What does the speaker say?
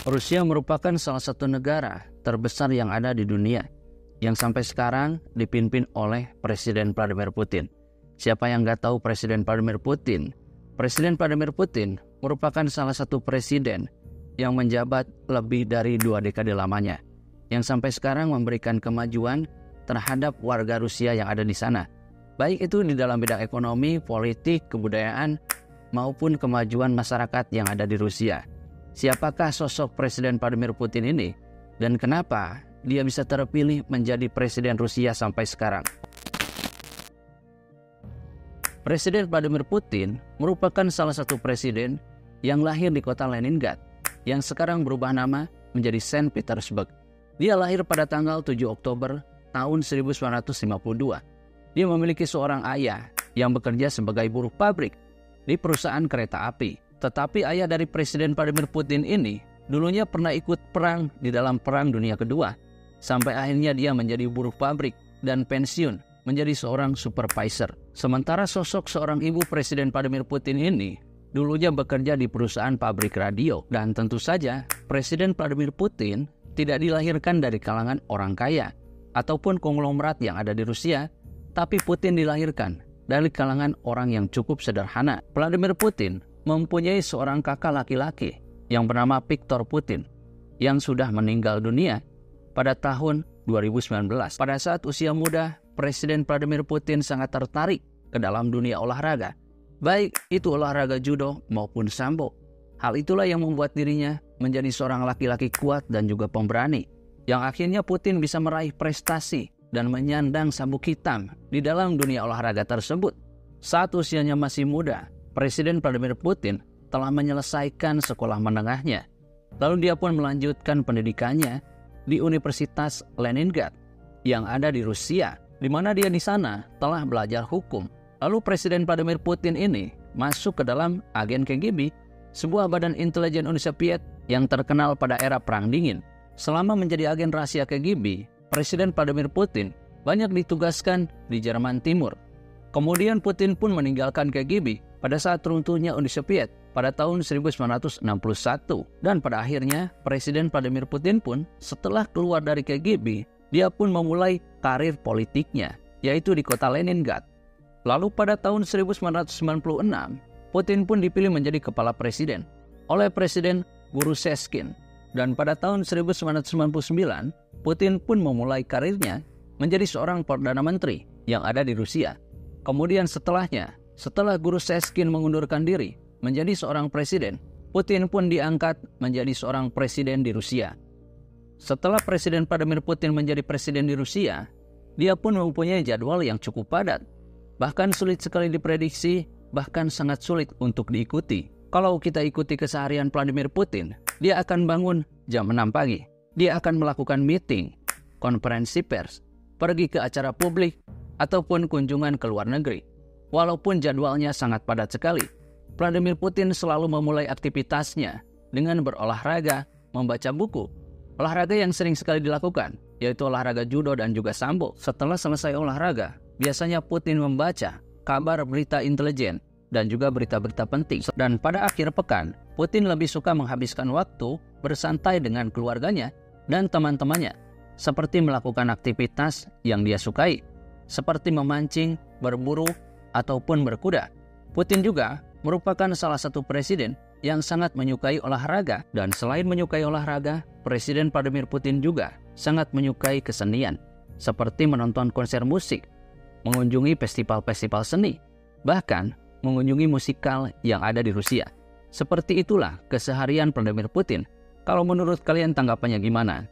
Rusia merupakan salah satu negara terbesar yang ada di dunia, yang sampai sekarang dipimpin oleh Presiden Vladimir Putin. Siapa yang nggak tahu Presiden Vladimir Putin? Presiden Vladimir Putin merupakan salah satu presiden yang menjabat lebih dari 2 dekade lamanya, yang sampai sekarang memberikan kemajuan terhadap warga Rusia yang ada di sana. Baik itu di dalam bidang ekonomi, politik, kebudayaan, maupun kemajuan masyarakat yang ada di Rusia. Siapakah sosok Presiden Vladimir Putin ini? Dan kenapa dia bisa terpilih menjadi Presiden Rusia sampai sekarang? Presiden Vladimir Putin merupakan salah satu presiden yang lahir di kota Leningrad, yang sekarang berubah nama menjadi Saint Petersburg. Dia lahir pada tanggal 7 Oktober tahun 1952. Dia memiliki seorang ayah yang bekerja sebagai buruh pabrik di perusahaan kereta api. Tetapi ayah dari Presiden Vladimir Putin ini dulunya pernah ikut perang di dalam Perang Dunia Kedua. Sampai akhirnya dia menjadi buruh pabrik dan pensiun menjadi seorang supervisor. Sementara sosok seorang ibu Presiden Vladimir Putin ini dulunya bekerja di perusahaan pabrik radio. Dan tentu saja Presiden Vladimir Putin tidak dilahirkan dari kalangan orang kaya ataupun konglomerat yang ada di Rusia, tapi Putin dilahirkan dari kalangan orang yang cukup sederhana. Vladimir Putin mempunyai seorang kakak laki-laki yang bernama Viktor Putin yang sudah meninggal dunia pada tahun 2019. Pada saat usia muda, Presiden Vladimir Putin sangat tertarik ke dalam dunia olahraga, baik itu olahraga judo maupun sambo. Hal itulah yang membuat dirinya menjadi seorang laki-laki kuat dan juga pemberani, yang akhirnya Putin bisa meraih prestasi dan menyandang sabuk hitam di dalam dunia olahraga tersebut. Saat usianya masih muda, Presiden Vladimir Putin telah menyelesaikan sekolah menengahnya. Lalu dia pun melanjutkan pendidikannya di Universitas Leningrad yang ada di Rusia, di mana dia di sana telah belajar hukum. Lalu Presiden Vladimir Putin ini masuk ke dalam agen KGB, sebuah badan intelijen Uni Soviet yang terkenal pada era Perang Dingin. Selama menjadi agen rahasia KGB, Presiden Vladimir Putin banyak ditugaskan di Jerman Timur. Kemudian Putin pun meninggalkan KGB pada saat runtuhnya Uni Soviet pada tahun 1961. Dan pada akhirnya Presiden Vladimir Putin pun setelah keluar dari KGB, dia pun memulai karir politiknya, yaitu di kota Leningrad. Lalu pada tahun 1996, Putin pun dipilih menjadi kepala presiden oleh Presiden Gurusheskin. Dan pada tahun 1999, Putin pun memulai karirnya menjadi seorang Perdana Menteri yang ada di Rusia. Kemudian setelah Gurusheskin mengundurkan diri menjadi seorang presiden, Putin pun diangkat menjadi seorang presiden di Rusia. Setelah Presiden Vladimir Putin menjadi presiden di Rusia, dia pun mempunyai jadwal yang cukup padat. Bahkan sulit sekali diprediksi, bahkan sangat sulit untuk diikuti. Kalau kita ikuti keseharian Vladimir Putin, dia akan bangun jam 6 pagi. Dia akan melakukan meeting, konferensi pers, pergi ke acara publik, ataupun kunjungan ke luar negeri. Walaupun jadwalnya sangat padat sekali, Vladimir Putin selalu memulai aktivitasnya dengan berolahraga, membaca buku. Olahraga yang sering sekali dilakukan, yaitu olahraga judo dan juga sambo. Setelah selesai olahraga, biasanya Putin membaca kabar berita intelijen dan juga berita-berita penting. Dan pada akhir pekan, Putin lebih suka menghabiskan waktu bersantai dengan keluarganya dan teman-temannya, seperti melakukan aktivitas yang dia sukai, seperti memancing, berburu, ataupun berkuda. Putin juga merupakan salah satu presiden yang sangat menyukai olahraga. Dan selain menyukai olahraga, Presiden Vladimir Putin juga sangat menyukai kesenian, seperti menonton konser musik, mengunjungi festival-festival seni, bahkan mengunjungi musikal yang ada di Rusia. Seperti itulah keseharian Vladimir Putin. Kalau menurut kalian tanggapannya gimana?